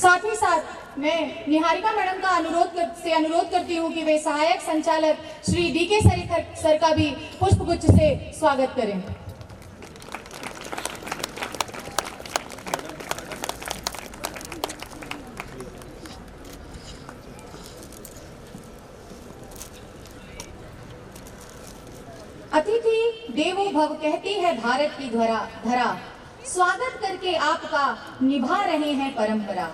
साथ ही साथ मैं निहारिका मैडम का अनुरोध करती हूँ कि वे सहायक संचालक श्री DK सर का भी पुष्पगुच्छ से स्वागत करें। अतिथि देवो भव कहती है भारत की धरा, स्वागत करके आपका निभा रहे हैं परंपरा,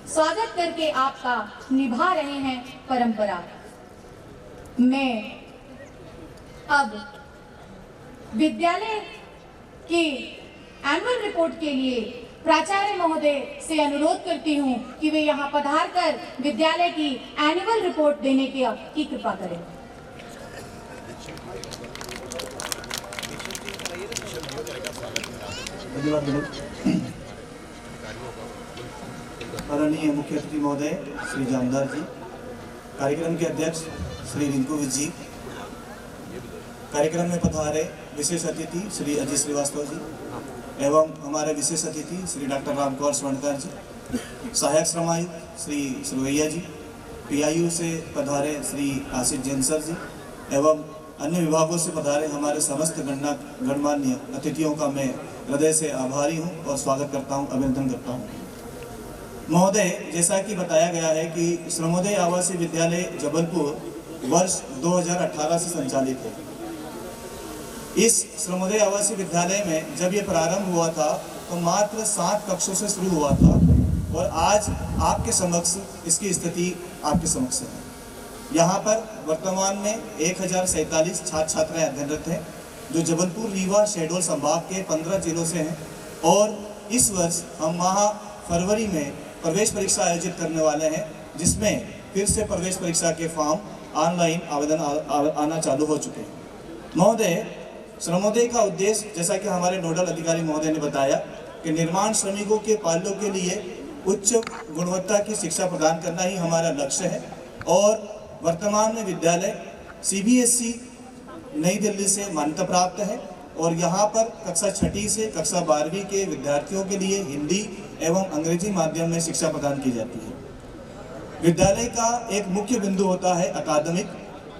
स्वागत करके आपका निभा रहे हैं परंपरा। मैं अब विद्यालय की एनुअल रिपोर्ट के लिए प्राचार्य महोदय से अनुरोध करती हूं कि वे यहां पधार कर विद्यालय की एनुअल रिपोर्ट देने की कृपा करें। माननीय मुख्य अतिथि महोदय श्री जामदार जी, कार्यक्रम के अध्यक्ष श्री रिंकूविज जी, कार्यक्रम में पधारे विशेष अतिथि श्री अजय श्रीवास्तव जी एवं हमारे विशेष अतिथि श्री डॉक्टर रामकुमार स्वर्णकर जी, सहायक श्रमायुक्त श्री सुरवैया जी, PIU से पधारे श्री आशीष जैन सर जी एवं अन्य विभागों से पधारे हमारे समस्त गणमान्य अतिथियों का मैं हृदय से आभारी हूं और स्वागत करता हूं, अभिनंदन करता हूं। महोदय, जैसा कि बताया गया है कि श्रमोदय आवासीय विद्यालय जबलपुर वर्ष 2018 से संचालित है। इस श्रमोदय आवासीय विद्यालय में जब ये प्रारंभ हुआ था तो मात्र 7 कक्षों से शुरू हुआ था और आज आपके समक्ष इसकी स्थिति आपके समक्ष है। यहाँ पर वर्तमान में 1047 छात्र छात्राएं अध्ययनरत हैं जो जबलपुर रीवा शहडोल संभाग के 15 जिलों से हैं और इस वर्ष हम माह फरवरी में प्रवेश परीक्षा आयोजित करने वाले हैं, जिसमें फिर से प्रवेश परीक्षा के फॉर्म ऑनलाइन आवेदन आना चालू हो चुके हैं। महोदय, श्रमोदय का उद्देश्य, जैसा कि हमारे नोडल अधिकारी महोदय ने बताया, कि निर्माण श्रमिकों के पाल्यों के लिए उच्च गुणवत्ता की शिक्षा प्रदान करना ही हमारा लक्ष्य है और वर्तमान में विद्यालय CBSE नई दिल्ली से मान्यता प्राप्त है और यहाँ पर कक्षा 6ठी से कक्षा 12वीं के विद्यार्थियों के लिए हिंदी एवं अंग्रेजी माध्यम में शिक्षा प्रदान की जाती है। विद्यालय का एक मुख्य बिंदु होता है अकादमिक।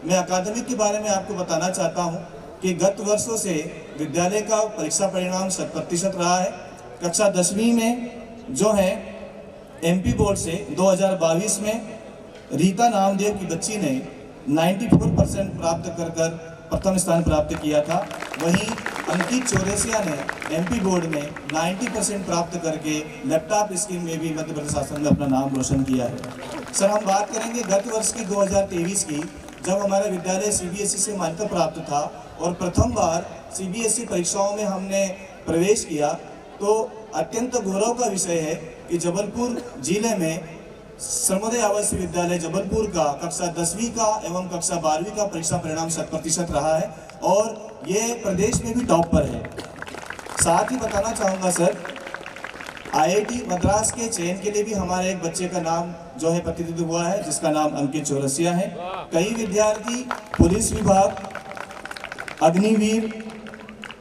मैं अकादमिक के बारे में आपको बताना चाहता हूँ कि गत वर्षों से विद्यालय का परीक्षा परिणाम 100% रहा है। कक्षा 10वीं में जो है MP बोर्ड से 2022 में रीता नामदेव की बच्ची ने 94% प्राप्त कर प्रथम स्थान प्राप्त किया था। वहीं अंकित चौरसिया ने MP बोर्ड में 90% प्राप्त करके लैपटॉप स्कीम में भी मध्य प्रदेश शासन में अपना नाम रोशन किया है। सर, हम बात करेंगे गत वर्ष की 2023 की, जब हमारा विद्यालय CBSE से मान्यता प्राप्त था और प्रथम बार CBSE परीक्षाओं में हमने प्रवेश किया, तो अत्यंत गौरव का विषय है कि जबलपुर जिले में श्रमोदय आवासीय विद्यालय जबलपुर का कक्षा 10वीं का एवं कक्षा 12वीं का परीक्षा परिणाम 100% रहा है और ये प्रदेश में भी टॉप पर है। साथ ही बताना चाहूँगा सर, IIT मद्रास के चयन के लिए भी हमारे एक बच्चे का नाम जो है प्रतिनिधित्व हुआ है, जिसका नाम अंकित चौरसिया है। कई विद्यार्थी पुलिस विभाग, अग्निवीर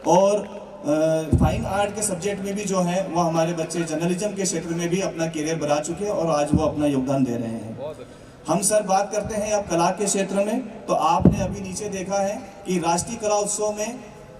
और फाइन आर्ट के सब्जेक्ट में भी जो है वो हमारे बच्चे जर्नलिज्म के क्षेत्र में भी अपना करियर बना चुके हैं और आज वो अपना योगदान दे रहे हैं। हम सर बात करते हैं अब कला के क्षेत्र में, तो आपने अभी नीचे देखा है कि राष्ट्रीय कला उत्सव में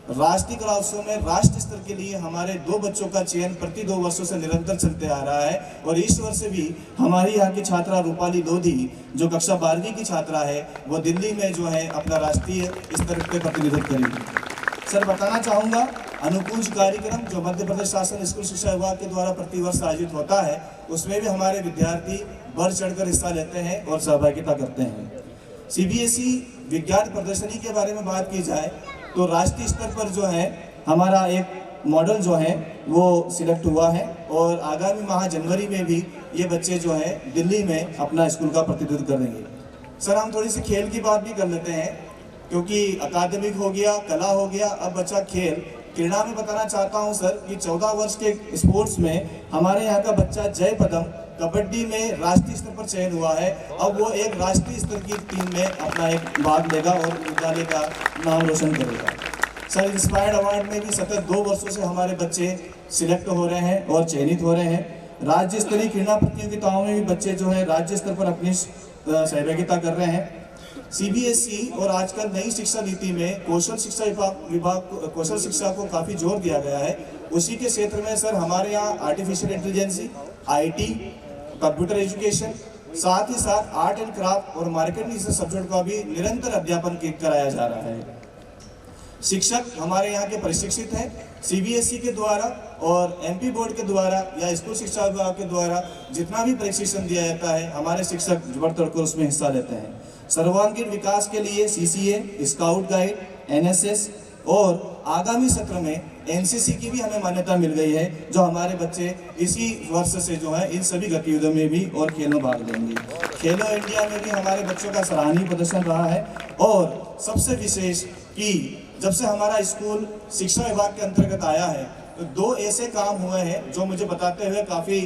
राष्ट्र स्तर के लिए हमारे 2 बच्चों का चयन प्रति 2 वर्षों से निरंतर चलते आ रहा है और इस वर्ष भी हमारी यहाँ की छात्रा रूपाली लोधी जो कक्षा 12वीं की छात्रा है, वो दिल्ली में जो है अपना राष्ट्रीय स्तर पर प्रतिनिधित्व करेगी। सर, बताना चाहूँगा अनुकूंज कार्यक्रम जो मध्य प्रदेश शासन स्कूल शिक्षा विभाग के द्वारा प्रतिवर्ष आयोजित होता है, उसमें भी हमारे विद्यार्थी बढ़ चढ़कर हिस्सा लेते हैं और सहभागिता करते हैं। CBSE विज्ञान प्रदर्शनी के बारे में बात की जाए तो राष्ट्रीय स्तर पर जो है हमारा एक मॉडल जो है वो सिलेक्ट हुआ है और आगामी माह जनवरी में भी ये बच्चे जो है दिल्ली में अपना स्कूल का प्रतिनिधित्व करेंगे। सर, हम थोड़ी सी खेल की बात भी कर लेते हैं, क्योंकि अकादमिक हो गया, कला हो गया, अब बच्चा क्रीड़ा में बताना चाहता हूं सर कि 14 वर्ष के स्पोर्ट्स में हमारे यहाँ का बच्चा जय पदम कबड्डी में राष्ट्रीय स्तर पर चयन हुआ है। अब वो एक राष्ट्रीय स्तर की टीम में अपना एक भाग लेगा और विद्यालय का नाम रोशन करेगा। सर, इंस्पायर्ड अवार्ड में भी सतत 2 वर्षों से हमारे बच्चे सिलेक्ट हो रहे हैं और चयनित हो रहे हैं। राज्य स्तरीय क्रीड़ा प्रतियोगिताओं में भी बच्चे जो है राज्य स्तर पर अपनी सहभागिता कर रहे हैं। सीबीएसई और आजकल नई शिक्षा नीति में कौशल शिक्षा विभाग कौशल शिक्षा को काफ़ी जोर दिया गया है। उसी के क्षेत्र में सर हमारे यहाँ artificial intelligence, IT, computer education, साथ ही साथ आर्ट एंड क्राफ्ट और मार्केटिंग सब्जेक्ट का भी निरंतर अध्यापन कराया जा रहा है। शिक्षक हमारे यहाँ के प्रशिक्षित हैं सीबीएसई के द्वारा और एमपी बोर्ड के द्वारा या स्कूल शिक्षा विभाग के द्वारा जितना भी प्रशिक्षण दिया जाता है हमारे शिक्षक बढ़ चढ़कर उसमें हिस्सा लेते हैं। सर्वांगीण विकास के लिए सीसीए, स्काउट गाइड, एनएसएस और आगामी सत्र में एनसीसी की भी हमें मान्यता मिल गई है, जो हमारे बच्चे इसी वर्ष से जो है इन सभी गतिविधियों में भी और खेलों में भाग लेंगे। खेलो इंडिया में भी हमारे बच्चों का सराहनीय प्रदर्शन रहा है और सबसे विशेष कि जब से हमारा स्कूल शिक्षा विभाग के अंतर्गत आया है तो 2 ऐसे काम हुए हैं जो मुझे बताते हुए काफ़ी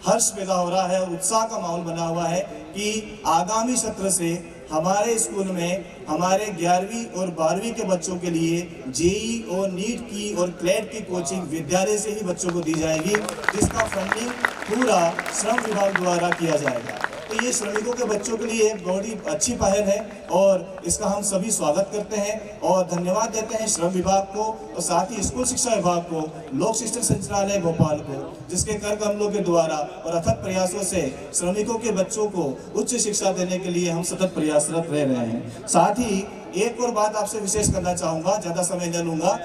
हर्ष पैदा हो रहा है और उत्साह का माहौल बना हुआ है कि आगामी सत्र से हमारे स्कूल में हमारे 11वीं और 12वीं के बच्चों के लिए जेई और नीट की और क्लेट की कोचिंग विद्यालय से ही बच्चों को दी जाएगी, जिसका फंडिंग पूरा श्रम विभाग द्वारा किया जाएगा। तो ये श्रमिकों के बच्चों के लिए एक बहुत ही अच्छी पहल है और इसका हम सभी स्वागत करते हैं और धन्यवाद देते हैं श्रम विभाग को और साथ ही स्कूल शिक्षा विभाग को, लोक शिक्षण संचालय भोपाल को, जिसके कर कमलों के द्वारा और अथक प्रयासों से श्रमिकों के बच्चों को उच्च शिक्षा देने के लिए हम सतत प्रयासरत रह रहे हैं। साथ ही एक और बात आपसे विशेष करना चाहूँगा, ज़्यादा समय न लूँगा।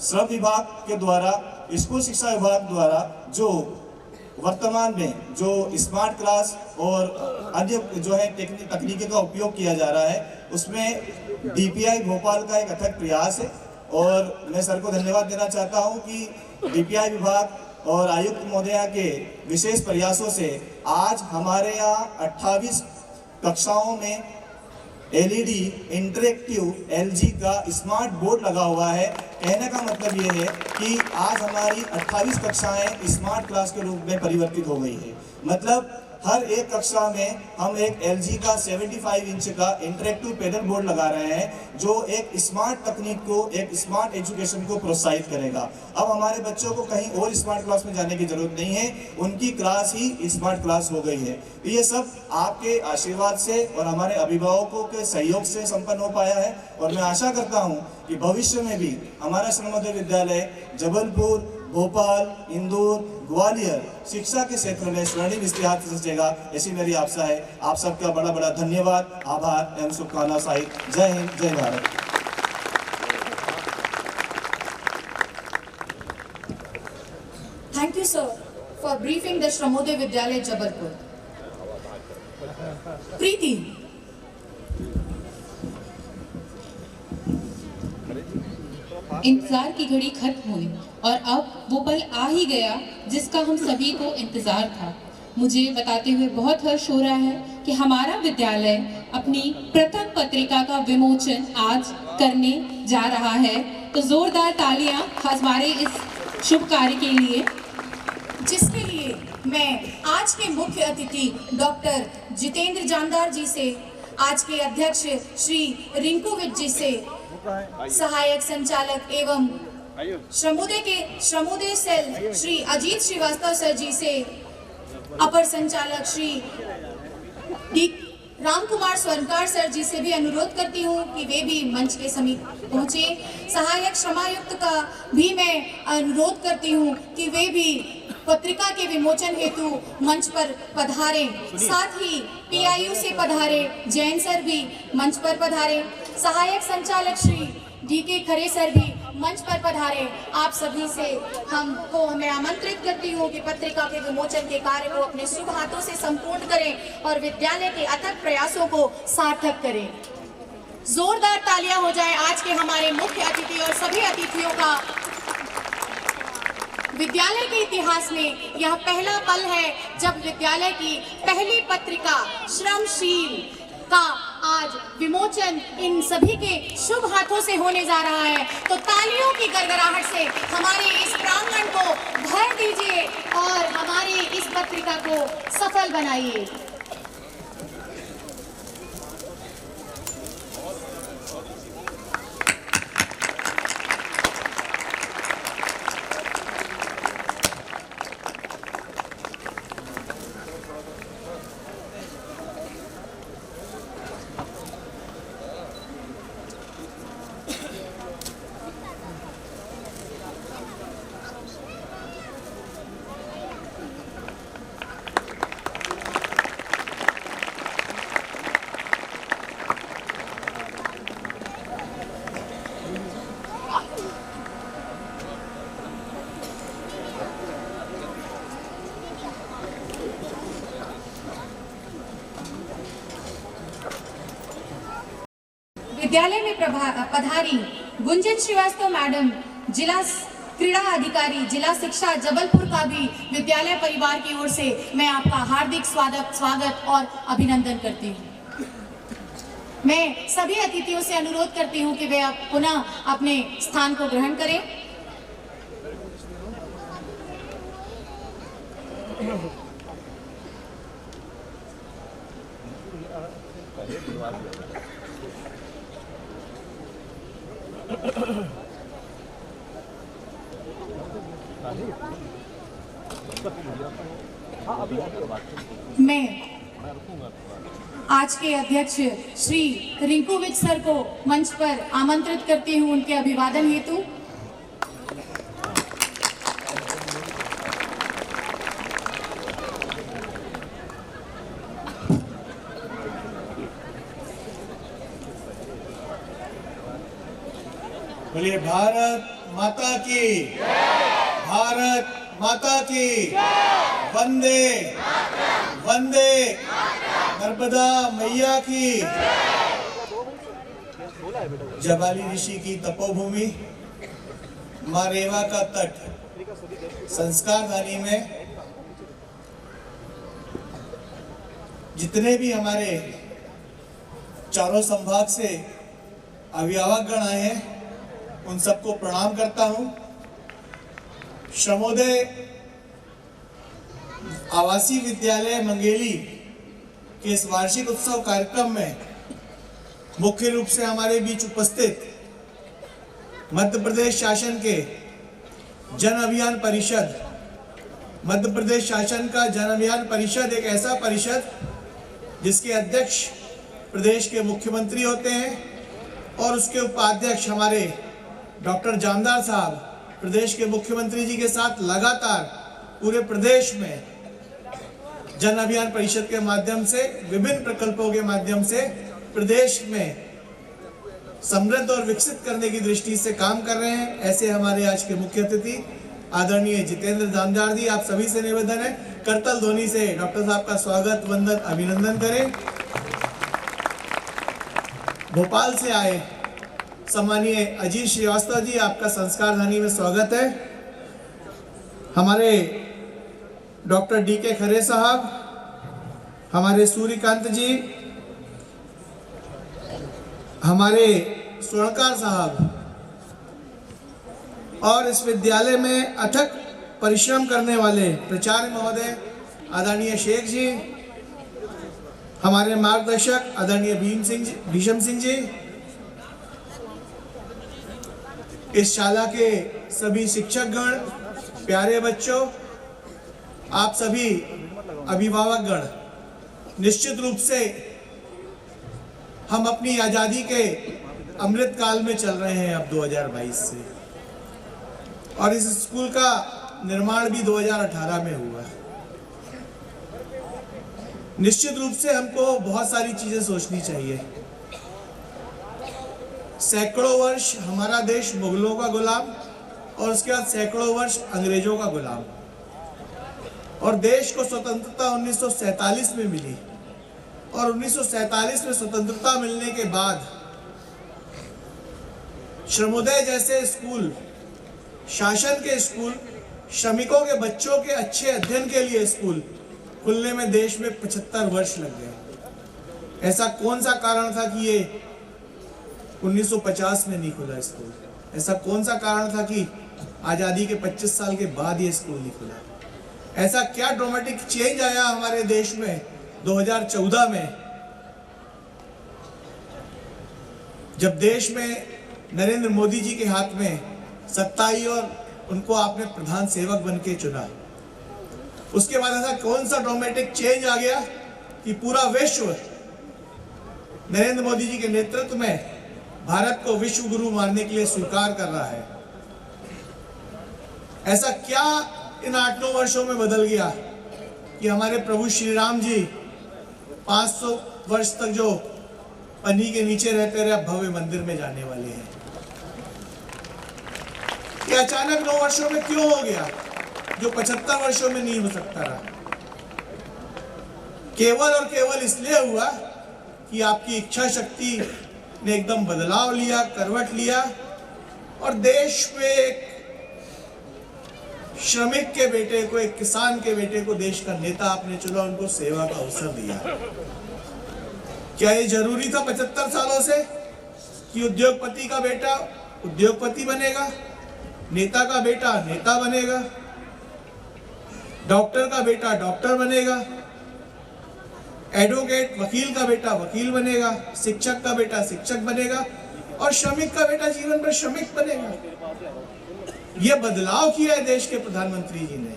श्रम विभाग के द्वारा, स्कूल शिक्षा विभाग द्वारा जो वर्तमान में जो स्मार्ट क्लास और अन्य जो है तकनीकी का उपयोग किया जा रहा है, उसमें डीपीआई भोपाल का एक अथक प्रयास है और मैं सर को धन्यवाद देना चाहता हूं कि डीपीआई विभाग और आयुक्त महोदया के विशेष प्रयासों से आज हमारे यहाँ 28 कक्षाओं में एलईडी इंटरेक्टिव एलजी का स्मार्ट बोर्ड लगा हुआ है। कहने का मतलब ये है कि आज हमारी 28 कक्षाएं स्मार्ट क्लास के रूप में परिवर्तित हो गई है। मतलब हर एक कक्षा में हम एक एलजी का 75 इंच का इंटरेक्टिव पैडल बोर्ड लगा रहे हैं, जो एक स्मार्ट तकनीक को, एक स्मार्ट एजुकेशन को प्रोत्साहित करेगा। अब हमारे बच्चों को कहीं और स्मार्ट क्लास में जाने की जरूरत नहीं है, उनकी क्लास ही स्मार्ट क्लास हो गई है। तो ये सब आपके आशीर्वाद से और हमारे अभिभावकों के सहयोग से संपन्न हो पाया है और मैं आशा करता हूँ कि भविष्य में भी हमारा श्रमोदय विद्यालय जबलपुर, भोपाल, इंदौर, ग्वालियर शिक्षा के क्षेत्र में स्वर्णिम इतिहास रचेगा, ऐसी मेरी आशा है। आप सबका बड़ा बड़ा धन्यवाद, आभार एवं शुभकामना सहित जय हिंद, जय Bharat. Thank you, sir, for briefing the Shramoday Vidyalaya Jabalpur. Preeti, इंतजार की घड़ी खत्म हुई और अब वो पल आ ही गया जिसका हम सभी को इंतजार था। मुझे बताते हुए बहुत हर्ष हो रहा है कि हमारा विद्यालय अपनी प्रथम पत्रिका का विमोचन आज करने जा रहा है। तो जोरदार तालियां हमारे इस शुभ कार्य के लिए, जिसके लिए मैं आज के मुख्य अतिथि डॉक्टर जितेंद्र जानदार जी से, आज के अध्यक्ष श्री रिंकू विज जी से, सहायक संचालक एवं श्रमोदय सेल श्री अजीत श्रीवास्तव सर जी से, अपर संचालक श्री डी राम कुमार स्वर्णकार सर जी से भी अनुरोध करती हूँ कि वे भी मंच के समीप पहुँचे। सहायक श्रमायुक्त का भी मैं अनुरोध करती हूँ कि वे भी पत्रिका के विमोचन हेतु मंच पर पधारें। साथ ही पीआईयू से पधारे जैन सर भी मंच पर पधारें। सहायक संचालक श्री डीके खरे सर भी मंच पर पधारे। आप सभी से मैं आमंत्रित करती हूँ कि पत्रिका के विमोचन के कार्य को अपने शुभ हाथों से संपूर्ण करें और विद्यालय के अथक प्रयासों को सार्थक करें। जोरदार तालियां हो जाए आज के हमारे मुख्य अतिथि और सभी अतिथियों का। विद्यालय के इतिहास में यह पहला पल है जब विद्यालय की पहली पत्रिका श्रमशील का आज विमोचन इन सभी के शुभ हाथों से होने जा रहा है। तो तालियों की गड़गड़ाहट से हमारे इस प्रांगण को भर दीजिए और हमारी इस पत्रिका को सफल बनाइए। विद्यालय में पधारी गुंजन श्रीवास्तव मैडम, जिला क्रीड़ा अधिकारी, जिला शिक्षा जबलपुर का भी विद्यालय परिवार की ओर से मैं आपका हार्दिक स्वागत और अभिनंदन करती हूँ। मैं सभी अतिथियों से अनुरोध करती हूँ कि वे पुनः अपने स्थान को ग्रहण करें। मैं आज के अध्यक्ष श्री रिंकूविच सर को मंच पर आमंत्रित करती हूं उनके अभिवादन हेतु। बोलिए भारत माता की, भारत माता की, वंदे वंदे, नर्मदा मैया की। जबाली ऋषि की तपोभूमि मां रेवा का तट संस्कार धानी में जितने भी हमारे चारों संभाग से अभिभावकगण आए हैं उन सबको प्रणाम करता हूं। श्रमोदय आवासीय विद्यालय मंगेली के इस वार्षिक उत्सव कार्यक्रम में मुख्य रूप से हमारे बीच उपस्थित मध्य प्रदेश शासन के जन अभियान परिषद, मध्य प्रदेश शासन का जन अभियान परिषद एक ऐसा परिषद जिसके अध्यक्ष प्रदेश के मुख्यमंत्री होते हैं और उसके उपाध्यक्ष हमारे डॉक्टर जामदार साहब प्रदेश के मुख्यमंत्री जी के साथ लगातार पूरे प्रदेश में जन अभियान परिषद के माध्यम से विभिन्न प्रकल्पों के माध्यम से प्रदेश में समृद्ध और विकसित करने की दृष्टि से काम कर रहे हैं। ऐसे हमारे आज के मुख्य अतिथि आदरणीय जितेंद्र जामदार जी, आप सभी से निवेदन है करतल ध्वनि से डॉक्टर साहब का स्वागत वंदन अभिनंदन करें। भोपाल से आए सम्मानीय अजीत श्रीवास्तव जी, आपका संस्कार धानी में स्वागत है। हमारे डॉक्टर DK खरे साहब, हमारे सूर्यकांत जी, हमारे स्वर्णकार साहब और इस विद्यालय में अथक परिश्रम करने वाले प्राचार्य महोदय आदरणीय शेख जी, हमारे मार्गदर्शक आदरणीय भीषम सिंह जी, इस शाला के सभी शिक्षकगण, प्यारे बच्चों, आप सभी अभिभावकगण, निश्चित रूप से हम अपनी आज़ादी के अमृत काल में चल रहे हैं अब 2022 से, और इस स्कूल का निर्माण भी 2018 में हुआ। निश्चित रूप से हमको बहुत सारी चीजें सोचनी चाहिए। सैकड़ों वर्ष हमारा देश मुगलों का गुलाम और उसके बाद सैकड़ों वर्ष अंग्रेजों का गुलाम, और देश को स्वतंत्रता 1947 में मिली, और 1947 में स्वतंत्रता मिलने के बाद श्रमोदय जैसे स्कूल, शासन के स्कूल, श्रमिकों के बच्चों के अच्छे अध्ययन के लिए स्कूल खुलने में देश में 75 वर्ष लग गए। ऐसा कौन सा कारण था कि ये 1950 में नहीं खुला स्कूल? ऐसा कौन सा कारण था कि आज़ादी के 25 साल के बाद ये स्कूल नहीं खुला? ऐसा क्या ड्रामेटिक चेंज आया हमारे देश में 2014 में, जब देश में नरेंद्र मोदी जी के हाथ में सत्ता आई और उनको आपने प्रधान सेवक बन के चुना। उसके बाद ऐसा कौन सा ड्रामेटिक चेंज आ गया कि पूरा विश्व नरेंद्र मोदी जी के नेतृत्व में भारत को विश्व गुरु मानने के लिए स्वीकार कर रहा है? ऐसा क्या इन 8-9 वर्षों में बदल गया कि हमारे प्रभु श्री राम जी 500 वर्ष तक जो पन्नी के नीचे रहते रहे, अब भव्य मंदिर में जाने वाले हैं? ये अचानक 9 वर्षों में क्यों हो गया जो 75 वर्षों में नहीं हो सकता रहा? केवल और केवल इसलिए हुआ कि आपकी इच्छा शक्ति ने एकदम बदलाव लिया, करवट लिया और देश में एक श्रमिक के बेटे को, एक किसान के बेटे को देश का नेता आपने चुना, उनको सेवा का अवसर दिया। क्या ये जरूरी था 75 सालों से कि उद्योगपति का बेटा उद्योगपति बनेगा, नेता का बेटा नेता बनेगा, डॉक्टर का बेटा डॉक्टर बनेगा, एडवोकेट वकील का बेटा वकील बनेगा, शिक्षक का बेटा शिक्षक बनेगा और श्रमिक का बेटा जीवन भर श्रमिक बनेगा? यह बदलाव किया है देश के प्रधानमंत्री जी ने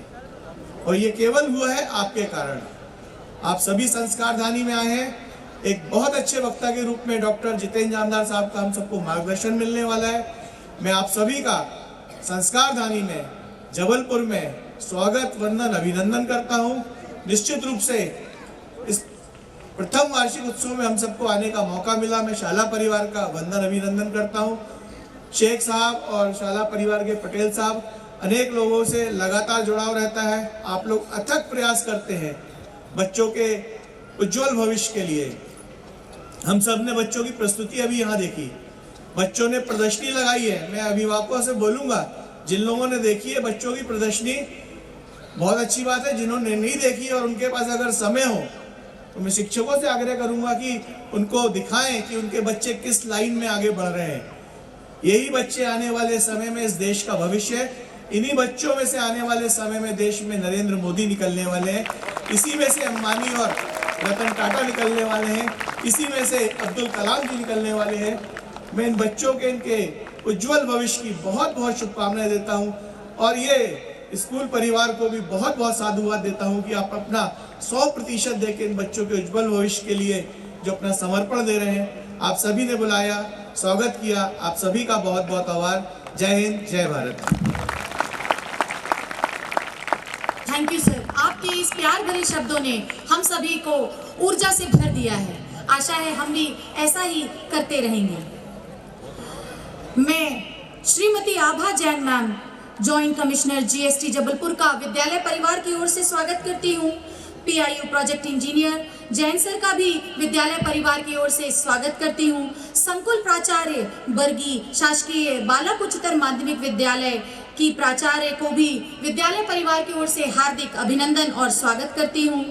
और यह केवल हुआ है आपके कारण। आप सभी संस्कारधानी में आए हैं। एक बहुत अच्छे वक्ता के रूप में डॉक्टर जितेंद्र जामदार साहब का हम सबको मार्गदर्शन मिलने वाला है। मैं आप सभी का संस्कारधानी में जबलपुर में स्वागत, वंदन, अभिनंदन करता हूं। निश्चित रूप से इस प्रथम वार्षिक उत्सव में हम सबको आने का मौका मिला। मैं शाला परिवार का वंदन अभिनंदन करता हूं। शेख साहब और शाला परिवार के पटेल साहब, अनेक लोगों से लगातार जुड़ाव रहता है। आप लोग अथक प्रयास करते हैं बच्चों के उज्जवल भविष्य के लिए। हम सब ने बच्चों की प्रस्तुति अभी यहाँ देखी, बच्चों ने प्रदर्शनी लगाई है। मैं अभिभावकों से बोलूँगा, जिन लोगों ने देखी है बच्चों की प्रदर्शनी, बहुत अच्छी बात है। जिन्होंने नहीं देखी और उनके पास अगर समय हो तो मैं शिक्षकों से आग्रह करूँगा कि उनको दिखाएं कि उनके बच्चे किस लाइन में आगे बढ़ रहे हैं। यही बच्चे आने वाले समय में इस देश का भविष्य है। इन्हीं बच्चों में से आने वाले समय में देश में नरेंद्र मोदी निकलने वाले हैं, इसी में से अंबानी और रतन टाटा निकलने वाले हैं, इसी में से अब्दुल कलाम जी निकलने वाले हैं। मैं इन बच्चों के इनके उज्जवल भविष्य की बहुत बहुत शुभकामनाएं देता हूं और ये स्कूल परिवार को भी बहुत बहुत साधुवाद देता हूं कि आप अपना 100% देकर इन बच्चों के उज्जवल भविष्य के लिए जो अपना समर्पण दे रहे हैं। आप सभी ने बुलाया, स्वागत किया, आप सभी का बहुत बहुत आभार। जय हिंद, जय भारत। Thank you sir. आपके इस प्यार भरे शब्दों ने हम सभी को ऊर्जा से भर दिया है। आशा है हम भी ऐसा ही करते रहेंगे। मैं Shrimati Abha Jain ma'am, joint commissioner GST Jabalpur का विद्यालय परिवार की ओर से स्वागत करती हूँ। PIU project engineer Jain sir का भी विद्यालय परिवार की ओर से स्वागत करती हूँ। संकुल प्राचार्य बरगी शासकीय बालक उच्चतर माध्यमिक विद्यालय की प्राचार्य को भी विद्यालय परिवार की ओर से हार्दिक अभिनंदन और स्वागत करती हूँ।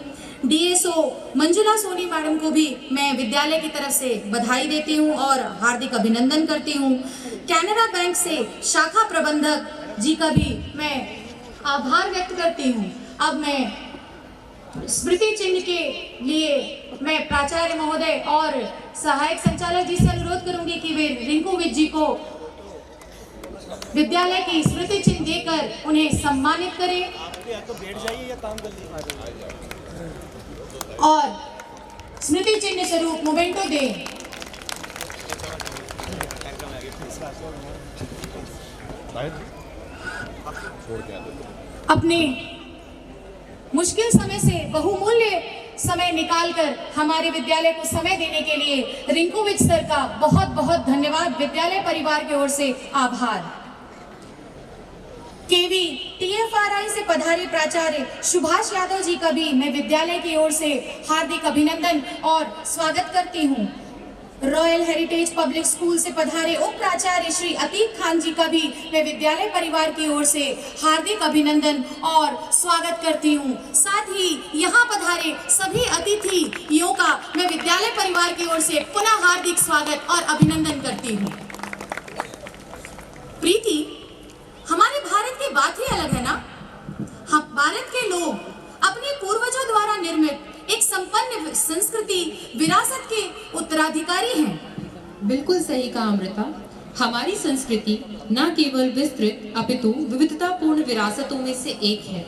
डीएसओ मंजुला सोनी मैडम को भी मैं विद्यालय की तरफ से बधाई देती हूँ और हार्दिक अभिनंदन करती हूँ। कैनरा बैंक से शाखा प्रबंधक जी का भी मैं आभार व्यक्त करती हूँ। अब मैं स्मृति चिन्ह के लिए मैं प्राचार्य महोदय और सहायक संचालक जी से अनुरोध करूंगी कि वे रिंकूविच जी को विद्यालय की स्मृति चिन्ह देकर उन्हें सम्मानित करें और स्मृति चिन्ह स्वरूप मोमेंटो दें। अपने मुश्किल समय से बहुमूल्य समय निकालकर हमारे विद्यालय को समय देने के लिए रिंकूविच सर का बहुत बहुत धन्यवाद। विद्यालय परिवार की ओर से आभार। केवी टीएफआरआई से पधारे प्राचार्य सुभाष यादव जी का भी मैं विद्यालय की ओर से हार्दिक अभिनंदन और स्वागत करती हूँ। रॉयल हेरिटेज पब्लिक स्कूल से पधारे उप प्राचार्य श्री अतीक खान जी का भी मैं विद्यालय परिवार की ओर से हार्दिक अभिनंदन और स्वागत करती हूँ। साथ ही यहाँ पधारे सभी अतिथियों का मैं विद्यालय परिवार की ओर से पुनः हार्दिक स्वागत और अभिनंदन करती हूँ। प्रीति, हमारे भारत की बात ही अलग है ना। हम भारत के लोग अपने पूर्वजों द्वारा निर्मित एक संपन्न संस्कृति विरासत के उत्तराधिकारी हैं। बिल्कुल सही कहा अमृता। हमारी संस्कृति न केवल विस्तृत अपितु विविधतापूर्ण विरासतों में से एक है।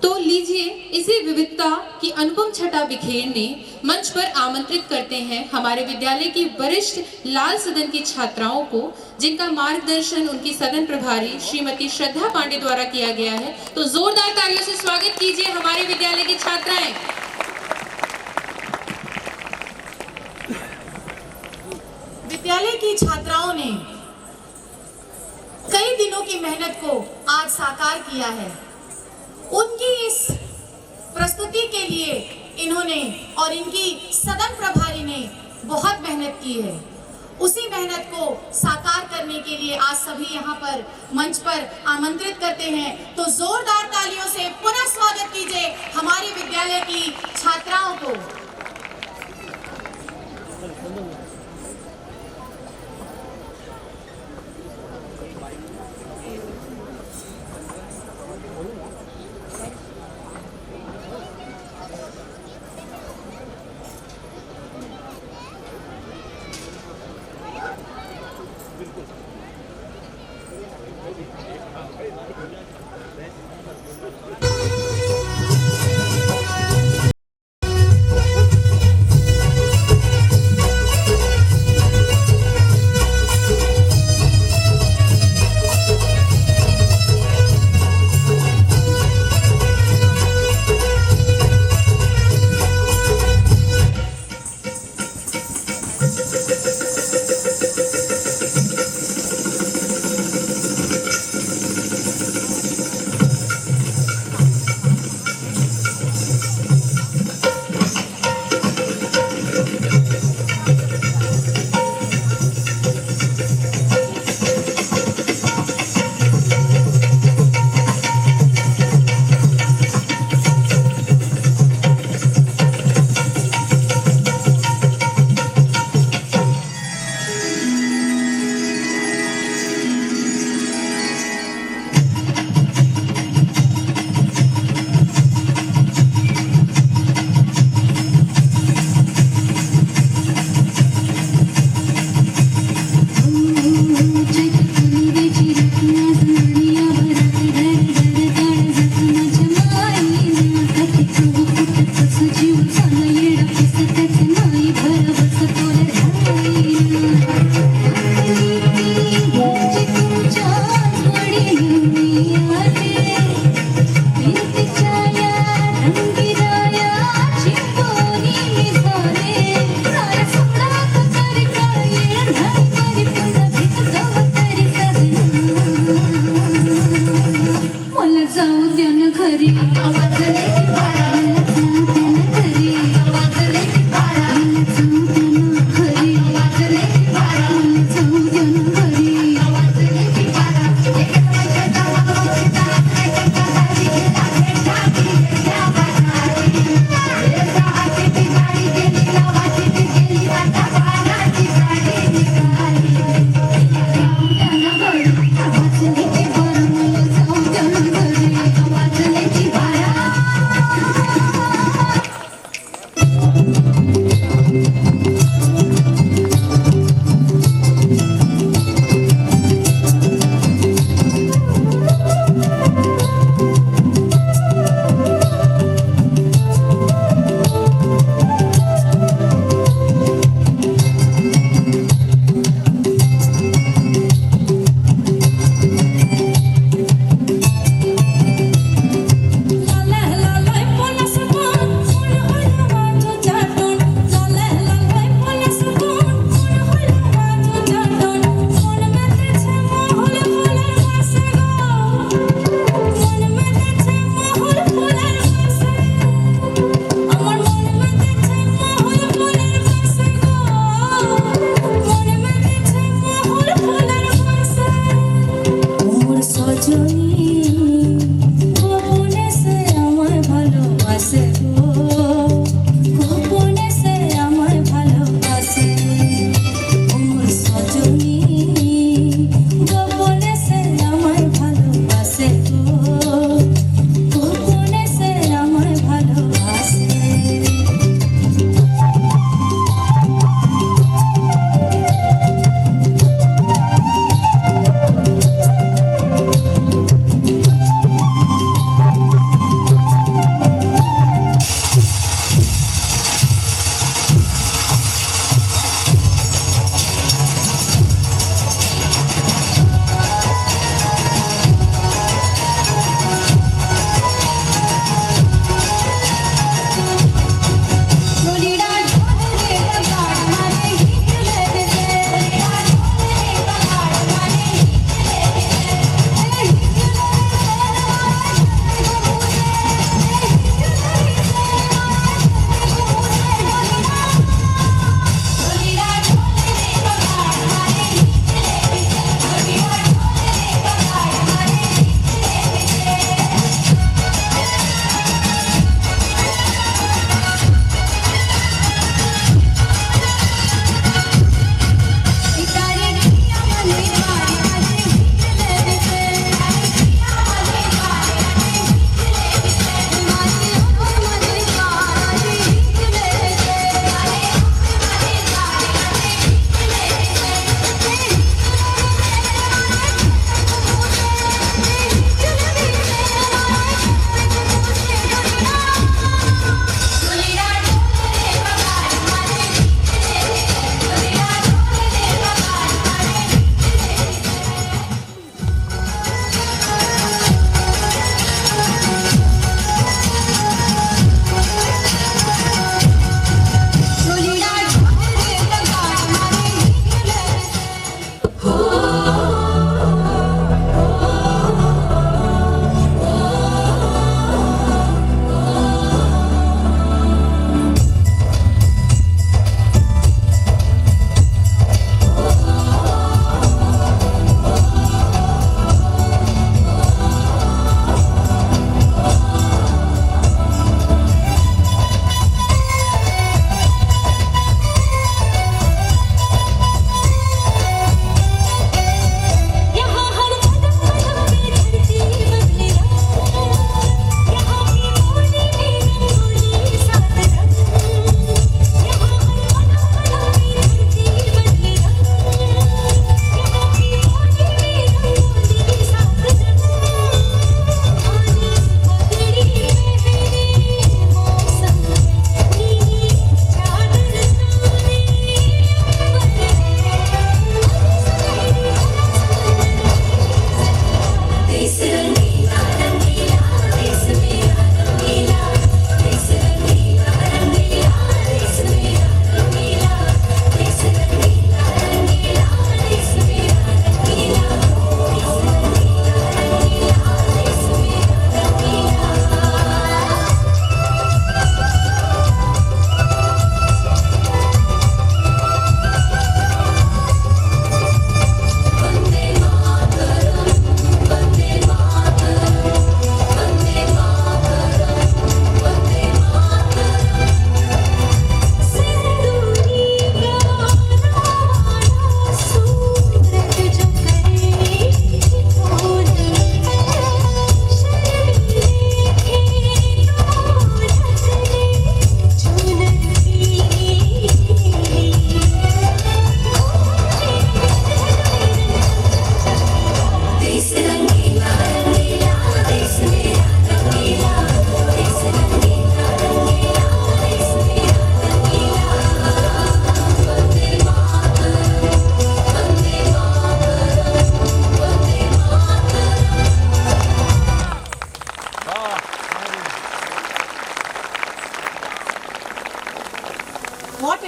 तो लीजिए इसी विविधता की अनुपम छटा बिखेरने मंच पर आमंत्रित करते हैं हमारे विद्यालय की वरिष्ठ लाल सदन की छात्राओं को, जिनका मार्गदर्शन उनकी सदन प्रभारी श्रीमती श्रद्धा पांडे द्वारा किया गया है। तो जोरदार तालियों से स्वागत कीजिए हमारे विद्यालय की छात्राएं। विद्यालय की छात्राओं ने कई दिनों की मेहनत को आज साकार किया है। उनकी इस प्रस्तुति के लिए इन्होंने और इनकी सदन प्रभारी ने बहुत मेहनत की है। उसी मेहनत को साकार करने के लिए आज सभी यहाँ पर मंच पर आमंत्रित करते हैं। तो जोरदार तालियों से पुनः स्वागत कीजिए हमारे विद्यालय की छात्राओं को।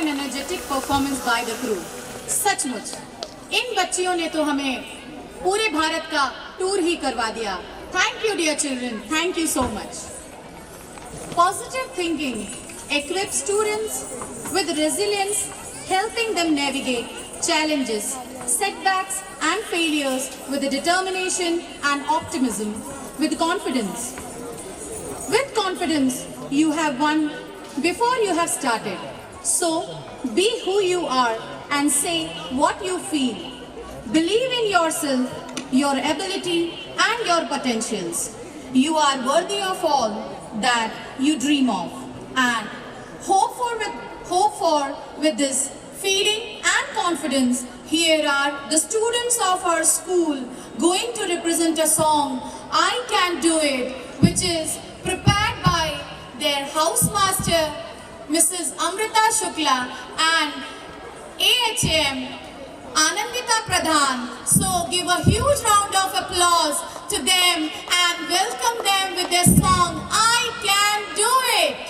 And energetic performance by the crew. सचमुच इन बच्चियों ने तो हमें पूरे भारत का टूर ही करवा दिया। Thank you dear children, thank you so much. Positive thinking equips students with resilience, helping them navigate challenges, setbacks and failures with determination and optimism, with confidence. With confidence, you have won before you have started. So, be who you are and say what you feel. Believe in yourself, your ability and your potentials. You are worthy of all that you dream of. And hope for with this feeling and confidence, here are the students of our school going to represent a song, I Can Do It, which is prepared by their housemaster, Mrs. Amrita Shukla, and AHM Anandita Pradhan. So give a huge round of applause to them and welcome them with their song, I Can Do It.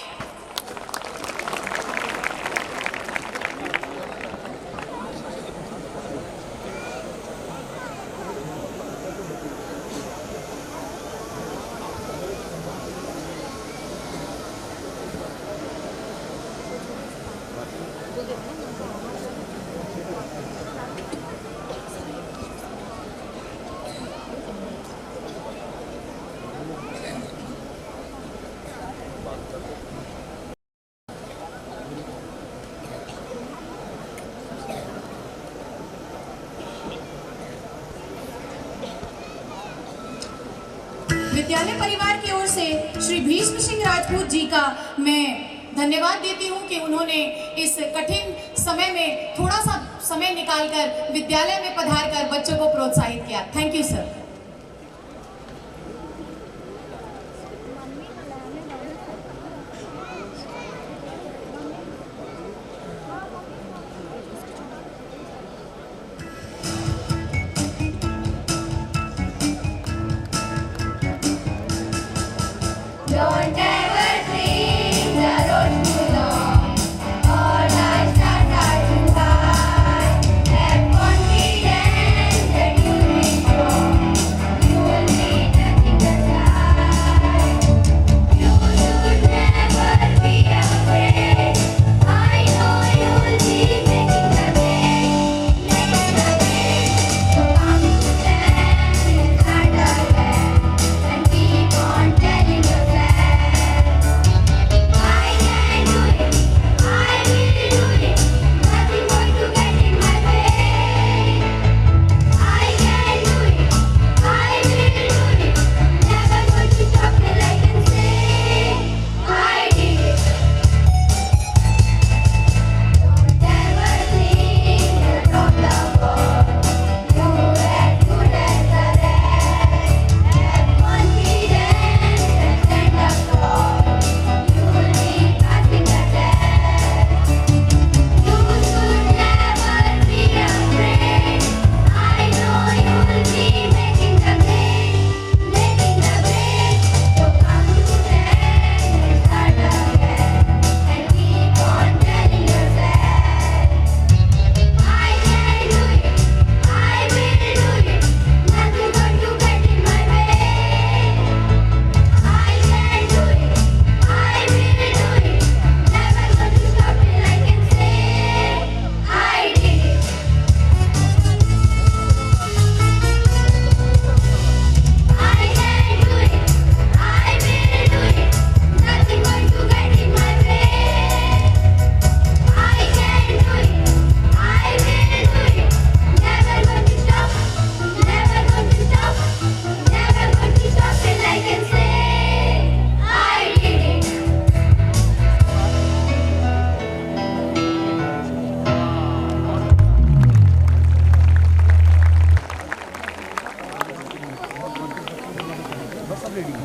विद्यालय परिवार की ओर से श्री भीष्म सिंह राजपूत जी का मैं धन्यवाद देती हूं कि उन्होंने इस कठिन समय में थोड़ा सा समय निकालकर विद्यालय में पधार कर बच्चों को प्रोत्साहित किया। Thank you sir. Don't ever think the road too long, or the stars are too high. Have confidence that you'll be strong, you will be touching the sky. You should never be afraid. I know you'll be making the grade, So come to stand and start again, and keep on telling yourself.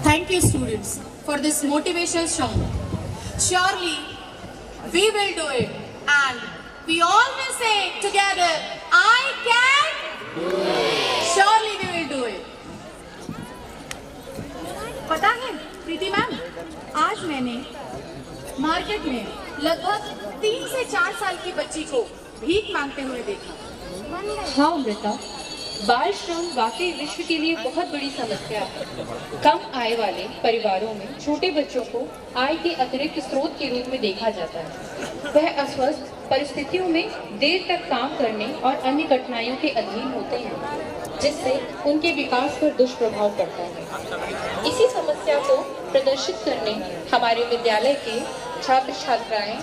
Thank you students for this motivational song. Surely we will do it and we all will say together, I can do it. Surely we will do it. पता है प्रीति ma'am, आज मैंने market में लगभग 3 से 4 साल की बच्ची को भीख मांगते हुए देखा। हाँ अमृता, बाल श्रम वाकई विश्व के लिए बहुत बड़ी समस्या है। कम आय वाले परिवारों में छोटे बच्चों को आय के अतिरिक्त स्रोत के रूप में देखा जाता है। वह अस्वस्थ परिस्थितियों में देर तक काम करने और अन्य कठिनाइयों के अधीन होते हैं, जिससे उनके विकास पर दुष्प्रभाव पड़ता है। इसी समस्या को प्रदर्शित करने हमारे विद्यालय के छात्र छात्राएं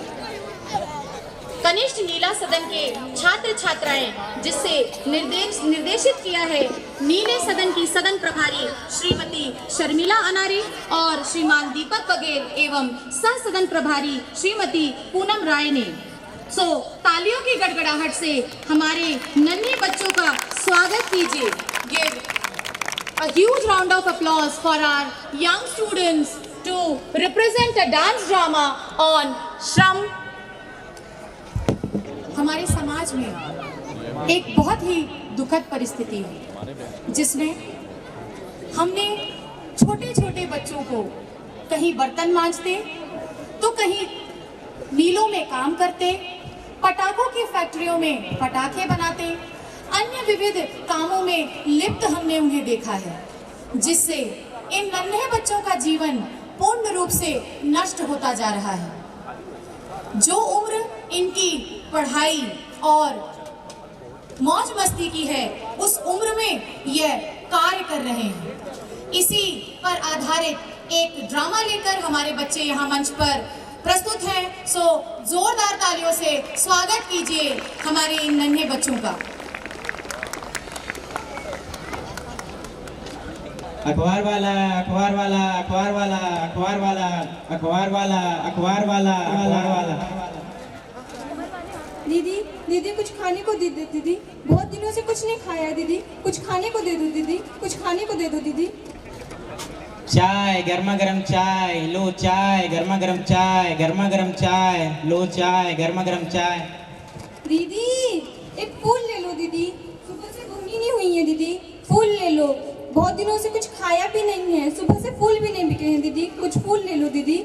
कनिष्ठ नीला सदन के छात्र छात्राएं, जिससे निर्देशित किया है नीले सदन की सदन प्रभारी श्रीमती शर्मिला अनारे और श्रीमान दीपक बघेल एवं सह सदन प्रभारी श्रीमती पूनम राय ने। तालियों की गड़गड़ाहट से हमारे नन्हे बच्चों का स्वागत कीजिए। Give a huge round of applause for our young students to represent a dance drama on श्रम। हमारे समाज में एक बहुत ही दुखद परिस्थिति है, जिसमें हमने छोटे छोटे बच्चों को कहीं बर्तन मांजते तो कहीं मीलों में काम करते, पटाखों की फैक्ट्रियों में पटाखे बनाते, अन्य विविध कामों में लिप्त हमने उन्हें देखा है, जिससे इन नन्हे बच्चों का जीवन पूर्ण रूप से नष्ट होता जा रहा है। जो उम्र इनकी पढ़ाई और मौज मस्ती की है, उस उम्र में यह कार्य कर रहे हैं। इसी पर आधारित एक ड्रामा लेकर हमारे बच्चे यहाँ मंच पर प्रस्तुत हैं। जोरदार तालियों से स्वागत कीजिए हमारे इन नन्हे बच्चों का। अखबार वाला, अखबार वाला, अखबार वाला, अखबार वाला, अखबार वाला, अखबार वाला, अखबार वाला। दीदी, दीदी कुछ खाने को दे दो दीदी, बहुत दिनों से कुछ नहीं खाया दीदी, कुछ खाने को दे दो दीदी, कुछ खाने को दे दो दीदी। चाय, गर्मा गर्म चाय, लो चाय, गर्मा गर्म चाय, गर्मा गर्म चाय, लो चाय, गर्मा गर्म चाय। दीदी एक फूल ले लो दीदी, सुबह से घूमी नहीं हुई है दीदी, फूल ले लो, बहुत दिनों से कुछ खाया भी नहीं है, सुबह से फूल भी नहीं बिके हैं दीदी, कुछ फूल ले लो दीदी।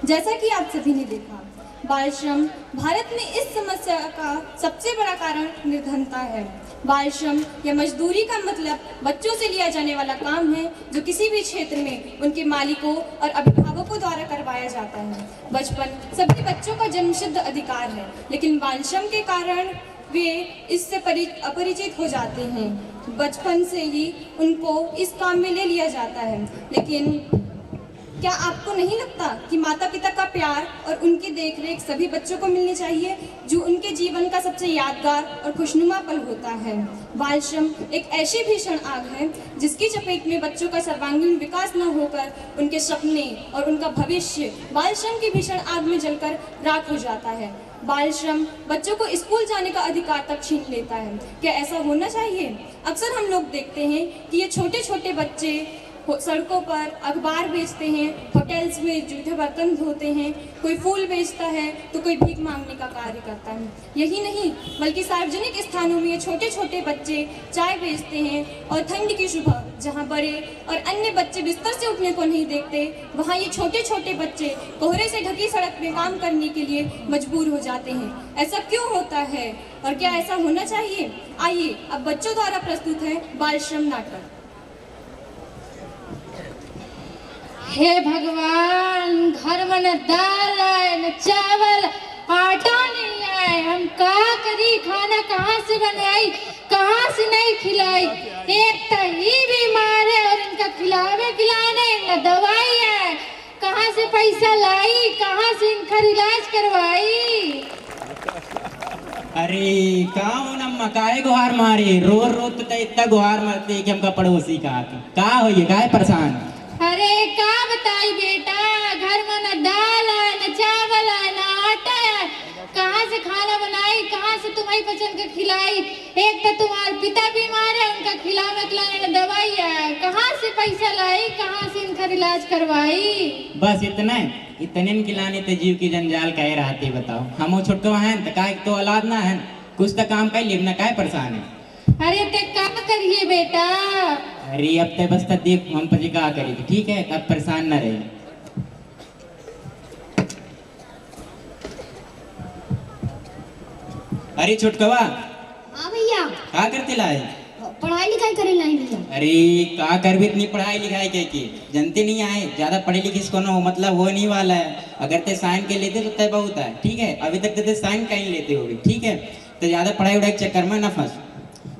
जैसा कि आप सभी ने देखा, बाल श्रम भारत में इस समस्या का सबसे बड़ा कारण निर्धनता है। बाल श्रम या मजदूरी का मतलब बच्चों से लिया जाने वाला काम है, जो किसी भी क्षेत्र में उनके मालिकों और अभिभावकों द्वारा करवाया जाता है। बचपन सभी बच्चों का जन्मसिद्ध अधिकार है, लेकिन बाल श्रम के कारण वे इससे अपरिचित हो जाते हैं। बचपन से ही उनको इस काम में ले लिया जाता है। लेकिन क्या आपको नहीं लगता कि माता पिता का प्यार और उनकी देखरेख सभी बच्चों को मिलनी चाहिए, जो उनके जीवन का सबसे यादगार और खुशनुमा पल होता है। बाल श्रम एक ऐसी भीषण आग है, जिसकी चपेट में बच्चों का सर्वांगीण विकास न होकर उनके सपने और उनका भविष्य बाल श्रम की भीषण आग में जलकर राख हो जाता है। बाल श्रम बच्चों को स्कूल जाने का अधिकार तक छीन लेता है। क्या ऐसा होना चाहिए? अक्सर हम लोग देखते हैं कि ये छोटे छोटे बच्चे सड़कों पर अखबार बेचते हैं, होटल्स में जूठे बर्तन धोते हैं, कोई फूल बेचता है तो कोई भीख मांगने का कार्य करता है। यही नहीं, बल्कि सार्वजनिक स्थानों में ये छोटे छोटे बच्चे चाय बेचते हैं और ठंड की सुबह जहां बड़े और अन्य बच्चे बिस्तर से उठने को नहीं देखते, वहां ये छोटे छोटे बच्चे कोहरे से ढकी सड़क में काम करने के लिए मजबूर हो जाते हैं। ऐसा क्यों होता है और क्या ऐसा होना चाहिए? आइए अब बच्चों द्वारा प्रस्तुत है बाल श्रम नाटक। हे भगवान, घर में न दाल है न चावल, आटा नहीं है, हम का करी? खाना कहाँ से बनाई, कहाँ से नहीं खिलाई? एक तो ही बीमार है और इनका खिलाने न दवाई है, कहाँ से पैसा लाई, कहाँ से इनका इलाज करवाई? अरे का हो नम्मा, काहे गुहार मारी? रोज रोज तो इतना गुहार मारते कि हमका पड़ोसी का हो, ये काहे परेशान? अरे का बताई बेटा, घर में न दाल है न चावल है न आटा है, कहाँ से खाना बनाई, कहाँ से तुम्हारी पसंद का खिलाई? एक तो तुम्हारे पिता बीमार है, उनका खिलाने दवाई है, कहाँ से पैसा लाई, कहाँ से इनका इलाज करवाई? बस इतने खिलाने तो जीव की जंजाल कह रहती। बताओ, हम छोटो हैं तो का तो औलाद ना है, कुछ तो काम कर लिया, काहे परेशान है? अरे ते का करिए बेटा? अरे अब ते बस देख हम पजी का करेगी, ठीक है, तब परेशान न रहे। अरे छोटकवा, हाँ भैया, का करते लाए? पढ़ाई लिखाई करे नहीं भैया। अरे का कर भी इतनी पढ़ाई लिखाई के जनते नहीं आए, ज्यादा पढ़े लिखे इसको ना हो मतलब वो नहीं वाला है। अगर ते साइन के लेते तो तय बहुत है, ठीक है। अभी तक ते साइन कहीं लेते हो, ठीक है। तो ज्यादा पढ़ाई उड़ाई के चक्कर में ना फंस।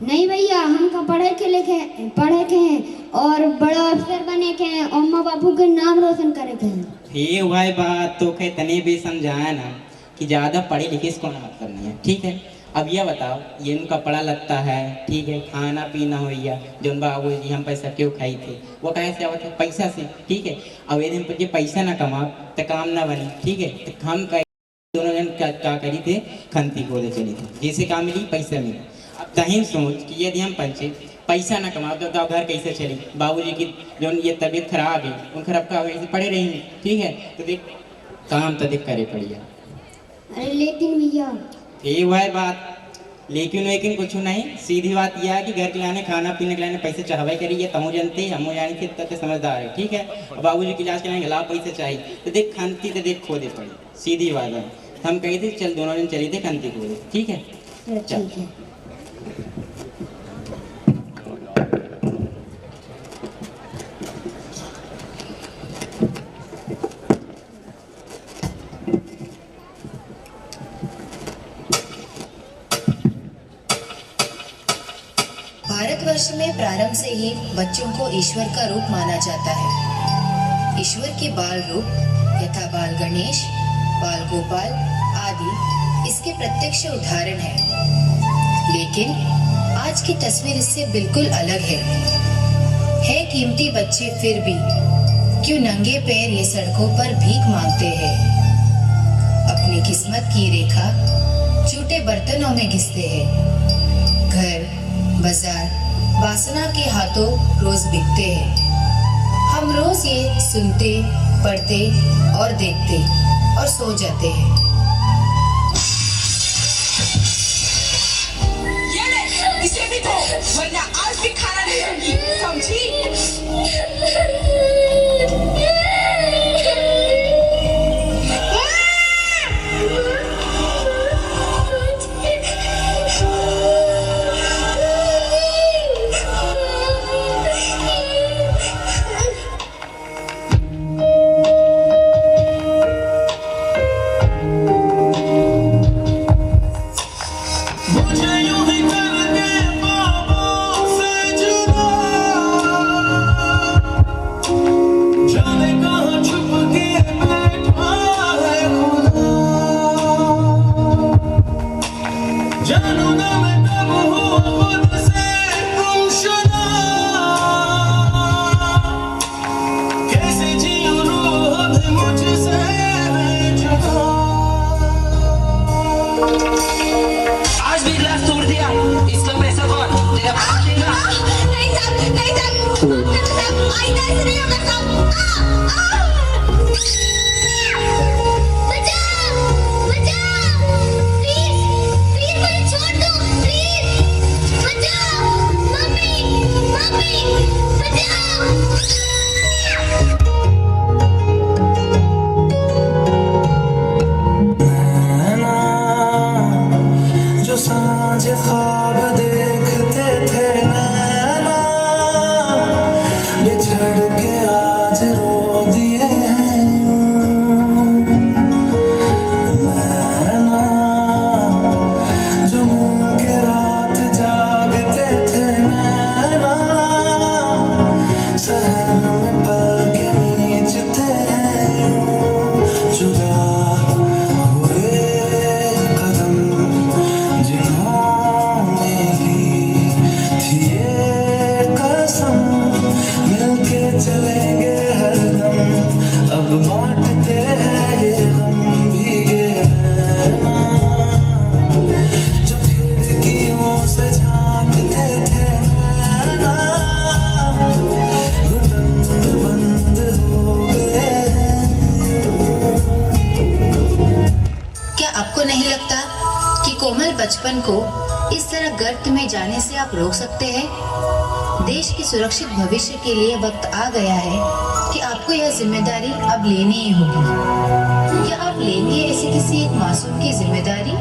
नहीं भैया, हमका पढ़े के हैं और बड़ा अफसर बने के हैं और माँ बापू के नाम रोशन करे के हैं। ये भाई बात तो कहीं तने भी समझाया ना कि ज्यादा पढ़े लिखे इसको ना मतलब नहीं है, ठीक है। अब यह बताओ, ये उनका पढ़ा लगता है, ठीक है, खाना पीना हो या जो बाबू जी हम पैसा क्यों खाई थे, वो कहे से आवत है पैसा से, ठीक है। अब यदि हम ये पैसा ना कमाओ तो काम ना बनी, ठीक है। तो हम दोनों जन क्या करी थे, खंती खोले चली थे, जैसे काम मिली पैसा मिली। अब तही सोच कि यदि हम पंचे पैसा ना कमाओ तो घर कैसे चली। बाबूजी की जो ये तबीयत खराब है, उन खराब का वैसे पड़े रही, ठीक है। तो देख काम तो देख करे पड़िया। अरे लेकिन भैया, ये वह बात लेकिन कुछ नहीं, सीधी बात यह है कि घर के लाने खाना पीने के लाने पैसे चाहवे करी, ये तमो जानते हमो जानी थे, तब समझदार है, ठीक है। बाबूजी की इलाज कराने लाभ पैसे चाहिए तो देख खंती तो देख खो दे पड़ी, सीधी बात है। हम कही थे चल दोनों जन चली थे खंती खो दे, ठीक है। चल भारतवर्ष में प्रारंभ से ही बच्चों को ईश्वर का रूप माना जाता है। ईश्वर के बाल रूप यथा बाल गणेश, बाल गोपाल आदि इसके प्रत्यक्ष उदाहरण हैं। लेकिन आज की तस्वीर इससे बिल्कुल अलग है कीमती बच्चे फिर भी क्यों नंगे पैर ये सड़कों पर भीख मांगते हैं। अपनी किस्मत की रेखा छोटे बर्तनों में घिसते हैं। घर बाजार वासना के हाथों रोज बिकते हैं। हम रोज ये सुनते, पढ़ते और देखते और सो जाते हैं। ये ले, इसे भी दो, वरना आज भी खाना नहीं होगी, समझी? बचपन को इस तरह गर्त में जाने से आप रोक सकते हैं? देश के सुरक्षित भविष्य के लिए वक्त आ गया है कि आपको यह जिम्मेदारी अब लेनी ही होगी। क्या आप लेंगे ऐसे किसी एक मासूम की जिम्मेदारी?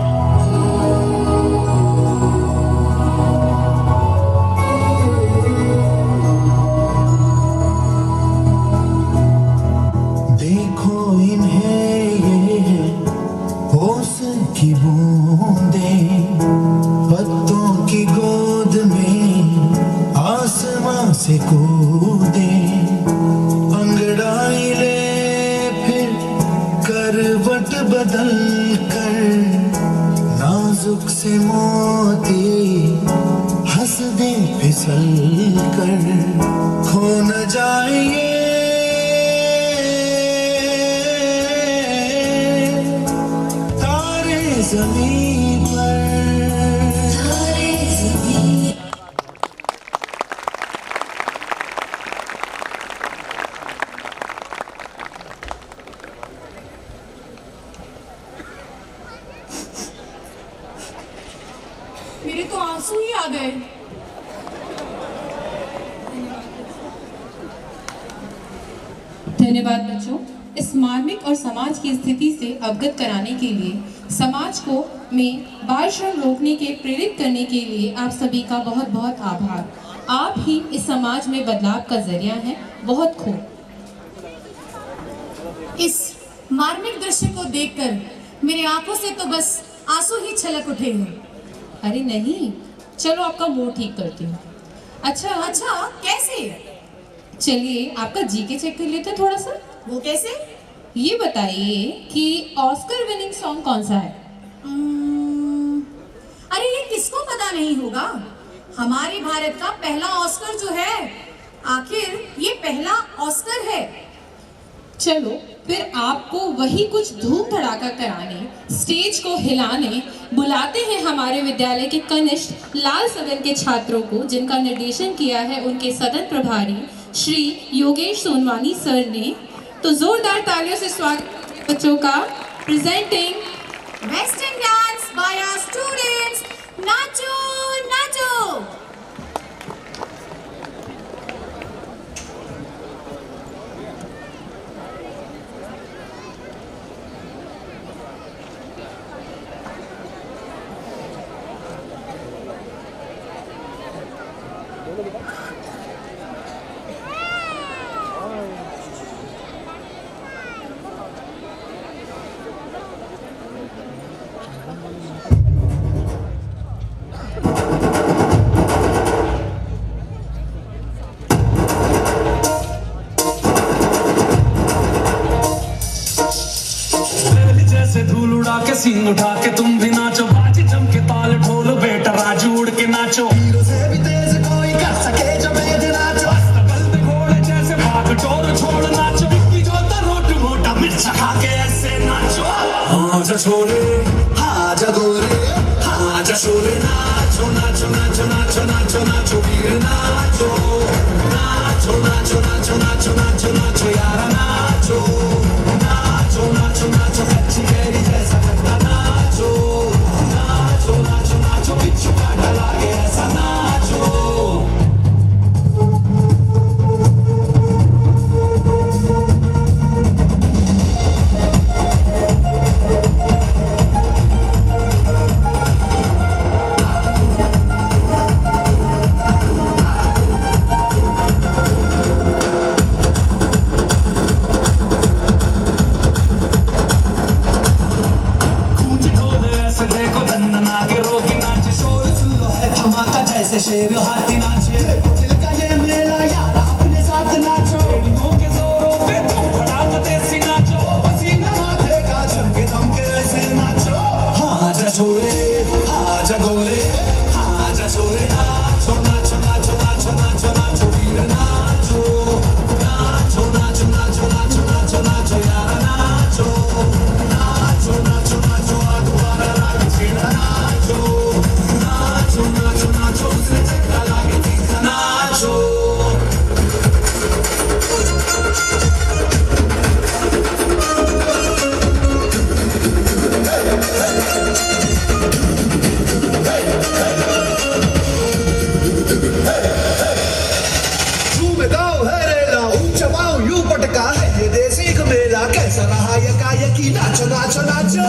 बदल कर नाजुक से मोती हंस दे फिसल कर खो न जाएंगे तारे जमीन पर तारे जमीन। मेरे तो आंसू ही आ गए। धन्यवाद बच्चों। इस मार्मिक और समाज की स्थिति से अवगत कराने के लिए, समाज को में बाल श्रम रोकने के प्रेरित करने के लिए आप सभी का बहुत बहुत आभार। आप ही इस समाज में बदलाव का जरिया हैं। बहुत खूब। इस मार्मिक दृश्य को देखकर मेरी आंखों से तो बस आंसू ही छलक उठे हैं। अरे नहीं, चलो आपका मूड ठीक करती हूँ। अच्छा कैसे? चलिए आपका जीके चेक कर लेते हैं थोड़ा सा। वो कैसे? ये बताइए कि ऑस्कर विनिंग सॉन्ग कौन सा है? अरे ये किसको पता नहीं होगा? हमारे भारत का पहला ऑस्कर जो है, आखिर ये पहला ऑस्कर है। चलो फिर आपको वही कुछ धूम धड़ाका कराने, स्टेज को हिलाने बुलाते हैं हमारे विद्यालय के कनिष्ठ लाल सदन के छात्रों को, जिनका निर्देशन किया है उनके सदन प्रभारी श्री योगेश सोनवानी सर ने। तो जोरदार तालियों से स्वागत बच्चों का। Presenting western dance by our students. नाचो नाचो। सीन उठा के तुम भी नाचो, बाजी जम के ताल ढोल बेटा राजू उड़ के नाचो। हीरो से भी तेज कोई कर सके जो बेद नाचो, बल्द घोड़े जैसे भाग टोर छोड़ नाचो। की जो रोट मोटा मिर्च खा के ऐसे नाचो। हाँ जा छोरे हाँ जा गोरे हाँ जा छोरे नाचो नाचो नाचो नाचो नाचो नाचो वीर नाचो नाचो नाचो नाचो नाचो नाचो नाचो यारा नाचो नाचो नाचो नाचो कच्ची कैरी जैसा करता नाचो नाचो नाचो नाचो बिच्छू काटा लागे ऐसा नाचो। शेर हाथी नाचे दिल का ये मेला यार अपने साथ नाचो। रेडियो के जोरों पे तुम फटाक देसी नाचो, पसीना माथे का झमके दमके ऐसे नाचो। हाँ जा छोरे हाँ जा गोरे हाँ जा छोरे नाचो नाचो नाचो नाचो नाचो नाचो वीर नाचो नाचो नाचो नाचो नाचो नाचो नाचो यार नाचो नाचो नाचो नाचो दोबारा राग छेड़ा नाचो नाचो नाचो नाचो उसे चक्का लागे तीखा नाचो। झूम गाओ है रेला ऊंचा पाँव यूं पटका है ये देसी मेला कैसा रहा ये कायकी नाचो नाचो नाचो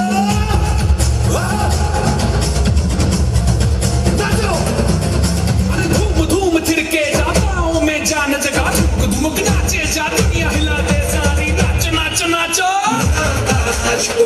नाचो। अरे धूम धूम थिरके जा पाँव में जान जगा धुमक धुमक नाचे जा दुनिया हिला दे सारी नाचो नाचो नाचो नाचो।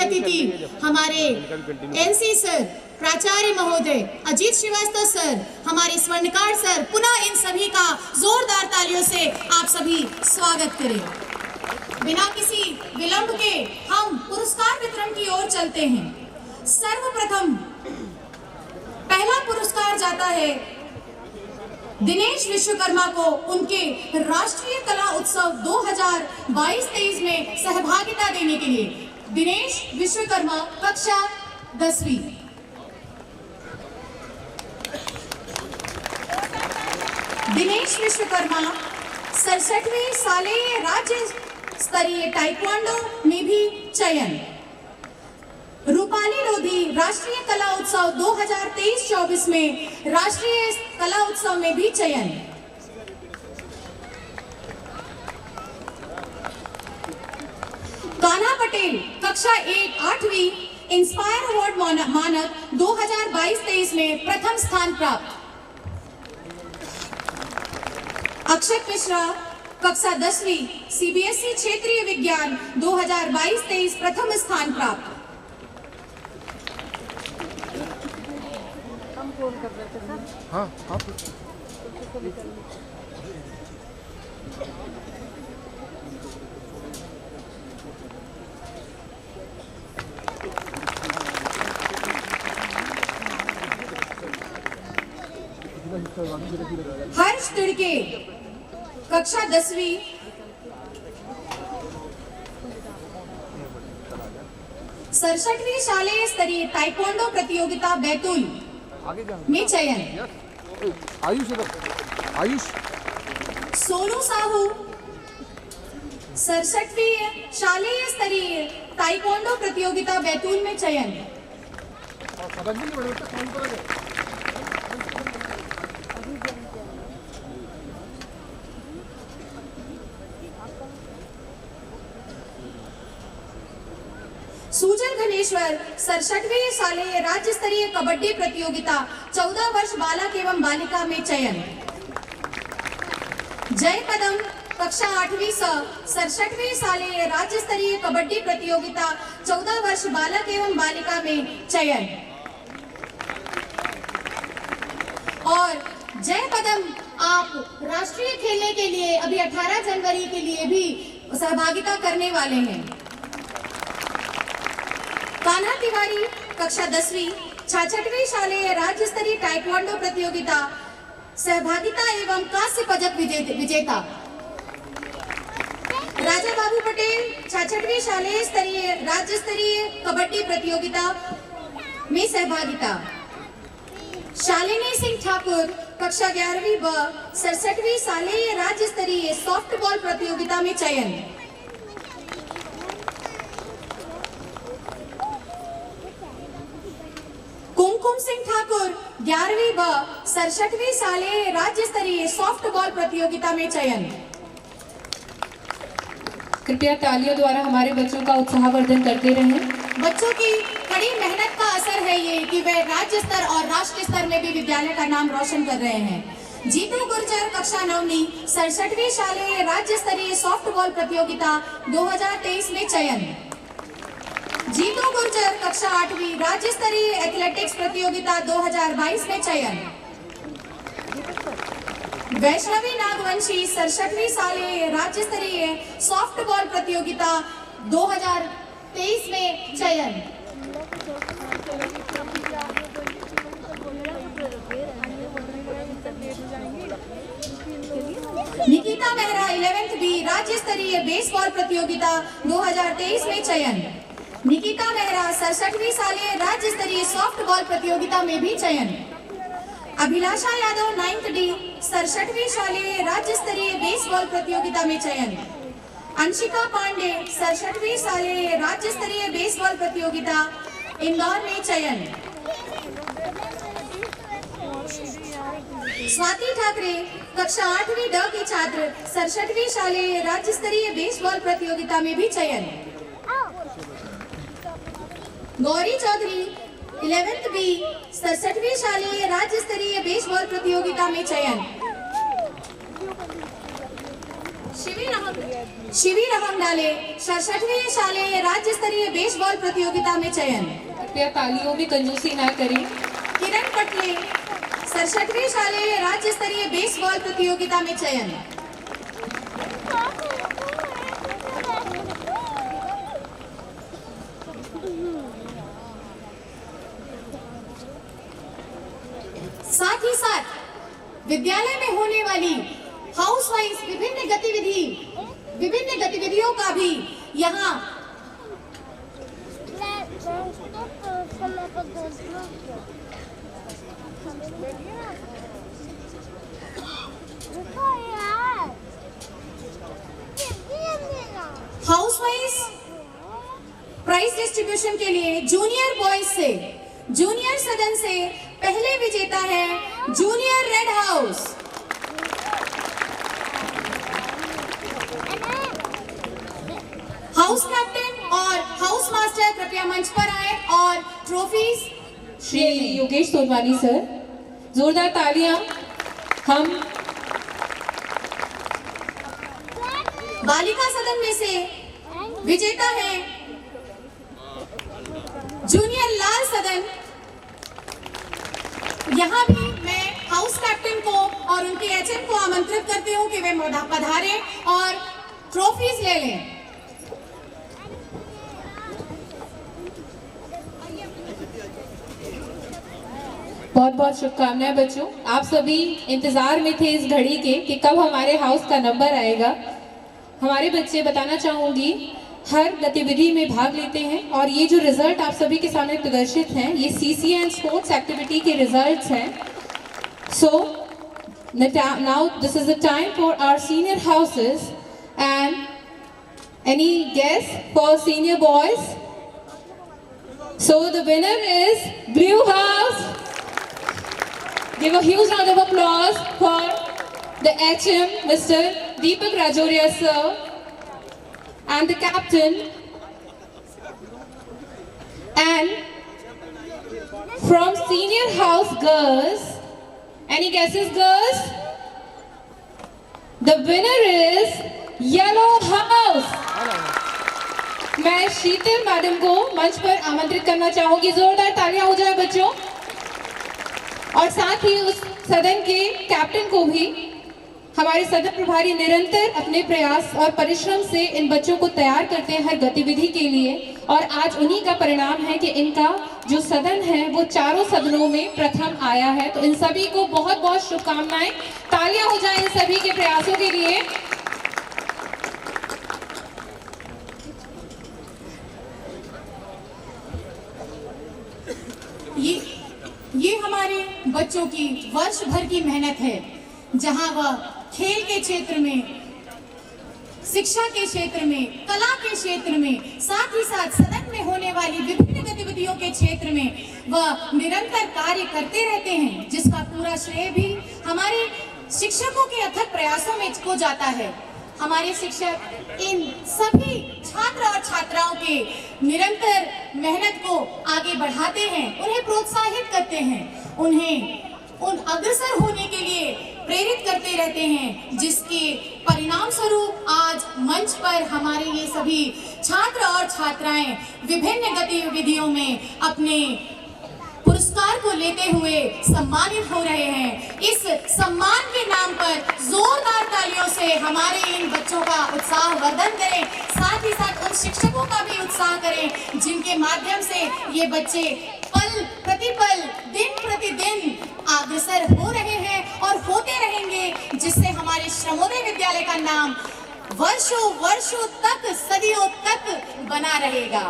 अतिथि हमारे एनसी सर, प्राचार्य महोदय अजीत श्रीवास्तव सर, हमारे स्वर्णकार सर, पुनः इन सभी का जोरदार तालियों से आप सभी स्वागत करें। बिना किसी विलंब के हम पुरस्कार वितरण की ओर चलते हैं। सर्वप्रथम पहला पुरस्कार जाता है दिनेश विश्वकर्मा को उनके राष्ट्रीय कला उत्सव 2022-23 में सहभागिता देने के लिए। दिनेश विश्वकर्मा, कक्षा 10वीं। दिनेश विश्वकर्मा 67वें शालेय राज्य स्तरीय ताइक्वांडो में भी चयन। रूपाली लोधी राष्ट्रीय कला उत्सव 2023-24 में राष्ट्रीय कला उत्सव में भी चयन। कान्हा पटेल कक्षा 8वीं इंस्पायर अवार्ड मानक 2022-23 में प्रथम स्थान प्राप्त। अक्षत मिश्रा कक्षा 10वीं सीबीएसई क्षेत्रीय विज्ञान 2022-23 प्रथम स्थान प्राप्त। हाँ हाँ हर्ष तिड़के कक्षा 10वीं सड़सठवीं शालेय स्तरीय ताइक्वांडो प्रतियोगिता बैतूल में चयन। आयुष सोनू साहू 67वीं शालेय स्तरीय ताइक्वांडो प्रतियोगिता बैतूल में चयन। सूजन घनेश्वर 67वीं शालेय राज्य स्तरीय कबड्डी प्रतियोगिता 14 वर्ष बालक एवं बालिका में चयन। जय पदम कक्षा 8वीं 67वीं शालेय राज्य स्तरीय कबड्डी प्रतियोगिता 14 वर्ष बालक एवं बालिका में चयन। और जय पदम आप राष्ट्रीय खेलने के लिए अभी 18 जनवरी के लिए भी सहभागिता करने वाले हैं। कान्हा तिवारी कक्षा 10वीं 66वीं शालेय राज्य स्तरीय ताइक्वांडो प्रतियोगिता सहभागिता एवं कांस्य पदक विजेता। राजा बाबू पटेल 66वीं शालेय स्तरीय राज्य स्तरीय कबड्डी प्रतियोगिता में सहभागिता। शालिनी सिंह ठाकुर कक्षा 11वीं व 67वीं शालेय राज्य स्तरीय सॉफ्टबॉल प्रतियोगिता में चयन। कुमकुम सिंह ठाकुर 11वीं व 67वीं शालेय राज्य स्तरीय सॉफ्टबॉल प्रतियोगिता में चयन। कृपया तालियों द्वारा हमारे बच्चों का उत्साहवर्धन करते रहें। बच्चों की कड़ी मेहनत का असर है ये कि वे राज्य स्तर और राष्ट्रीय स्तर में भी विद्यालय का नाम रोशन कर रहे हैं। जीतू गुर्जर कक्षा 9वीं 67वीं शालेय राज्य स्तरीय सॉफ्टबॉल प्रतियोगिता 2023 में चयन। जीतू गुर्जर कक्षा 8वीं राज्य स्तरीय एथलेटिक्स प्रतियोगिता 2022 में चयन। वैष्णवी नागवंशी 67वीं शालेय राज्य स्तरीय सॉफ्टबॉल प्रतियोगिता 2023 में चयन। निकिता मेहरा 11th बी राज्य स्तरीय बेसबॉल प्रतियोगिता 2023 में चयन। निकिता मेहरा 67वीं शालेय राज्य स्तरीय सॉफ्टबॉल प्रतियोगिता में भी चयन। अभिलाषा यादव 9th डी 67वीं शालेय राज्य स्तरीय बेसबॉल प्रतियोगिता में चयन। अंशिका पांडे 67वीं शालेय राज्य स्तरीय बेसबॉल प्रतियोगिता इंदौर में चयन। स्वाति ठाकरे कक्षा 8वीं ड की छात्र 67वीं शालेय राज्य स्तरीय बेसबॉल प्रतियोगिता में भी चयन। गौरी चौधरी 11th बी 67वीं शालेय राज्य स्तरीय बेसबॉल प्रतियोगिता में चयन। शिविर हंगडाले 67वीं शालेय राज्य स्तरीय बेसबॉल प्रतियोगिता में चयन। कृपया तालियों में कंजूसी ना करें। किरण पटले 67वीं शालेय राज्य स्तरीय बेसबॉल प्रतियोगिता में चयन। साथ ही साथ विद्यालय में होने वाली हाउसवाइज विभिन्न गतिविधियों का भी यहाँ हाउसवाइज प्राइज डिस्ट्रीब्यूशन के लिए जूनियर सदन से पहले विजेता है junior red house. House captain और हाउस मास्टर कृपया मंच पर आए और ट्रॉफीज। श्री योगेश सोनवानी सर, जोरदार तालियां। हम बालिका सदन में से विजेता है जूनियर लाल सदन। यहाँ भी मैं हाउस कैप्टन को और उनके एचएम को आमंत्रित करती हूँ कि वे पधारें और ट्रॉफीज ले लें। बहुत बहुत शुभकामनाएं बच्चों। आप सभी इंतजार में थे इस घड़ी के कि कब हमारे हाउस का नंबर आएगा। हमारे बच्चे, बताना चाहूंगी, हर गतिविधि में भाग लेते हैं और ये जो रिजल्ट आप सभी के सामने प्रदर्शित हैं, ये CCA एंड स्पोर्ट्स एक्टिविटी के रिजल्ट्स हैं। So now this is the time for our senior houses and any guess for senior boys. So the winner is blue house. Give a huge round of applause for the HM, Mr. Deepak Rajoria sir, and the captain. And from senior house girls, any guesses girls? The winner is yellow house. मैं शीतल madam को मंच पर आमंत्रित करना चाहूंगी। जोरदार तालियां हो जाए बच्चों। और साथ ही उस सदन के कैप्टन को भी। हमारे सदन प्रभारी निरंतर अपने प्रयास और परिश्रम से इन बच्चों को तैयार करते हैं हर गतिविधि के लिए, और आज उन्हीं का परिणाम है कि इनका जो सदन है वो चारों सदनों में प्रथम आया है। तो इन सभी को बहुत बहुत शुभकामनाएं। तालियां हो जाए इन सभी के प्रयासों के लिए। ये हमारे बच्चों की वर्ष भर की मेहनत है, जहां वह खेल के क्षेत्र में, शिक्षा के क्षेत्र में, कला के क्षेत्र में, साथ ही साथ सदन में होने वाली विभिन्न गतिविधियों के क्षेत्र में वह निरंतर कार्य करते रहते हैं, जिसका पूरा श्रेय भी हमारे शिक्षकों के अथक प्रयासों में को जाता है। हमारे शिक्षक इन सभी छात्र और छात्राओं के निरंतर मेहनत को आगे बढ़ाते हैं, उन्हें प्रोत्साहित करते हैं, उन्हें उन अग्रसर होने के लिए प्रेरित करते रहते हैं, जिसके परिणाम स्वरूप आज मंच पर हमारे ये सभी छात्र और छात्राएं विभिन्न गतिविधियों में अपने पुरस्कार को लेते हुए सम्मानित हो रहे हैं। इस सम्मान के नाम पर जोरदार तालियों से हमारे इन बच्चों का उत्साह वर्धन करें, साथ ही साथ उन शिक्षकों का भी उत्साह करें, जिनके माध्यम से ये बच्चे पल प्रतिपल, दिन प्रतिदिन अग्रसर हो रहे हैं और होते रहेंगे, जिससे हमारे श्रमोदय विद्यालय का नाम वर्षों वर्षों तक, सदियों तक बना रहेगा।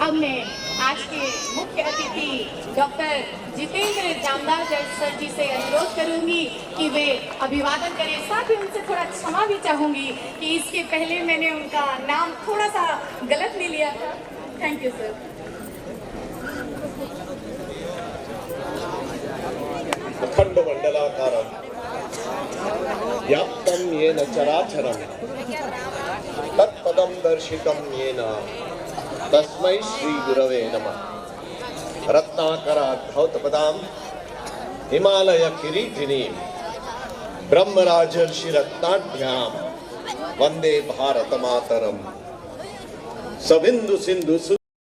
अब मैं आज के मुख्य अतिथि डॉक्टर जितेंद्र जामदार सर जी से अनुरोध करूंगी कि वे अभिवादन करें। साथ ही उनसे थोड़ा क्षमा भी चाहूंगी कि इसके पहले मैंने उनका नाम थोड़ा सा गलत ले लिया था। Thank you sir. अखंड मंडलाकारं व्याप्तं येन चराचरं तत्पदं दर्शितं येन तस्मै श्री गुरवे नमः। रत्नाकराद्भौतपदां हिमालय किरीटिनीं ब्रह्मराजर्षि रत्नाढ्यां वंदे भारत मातरम। सबिंदु सिंधु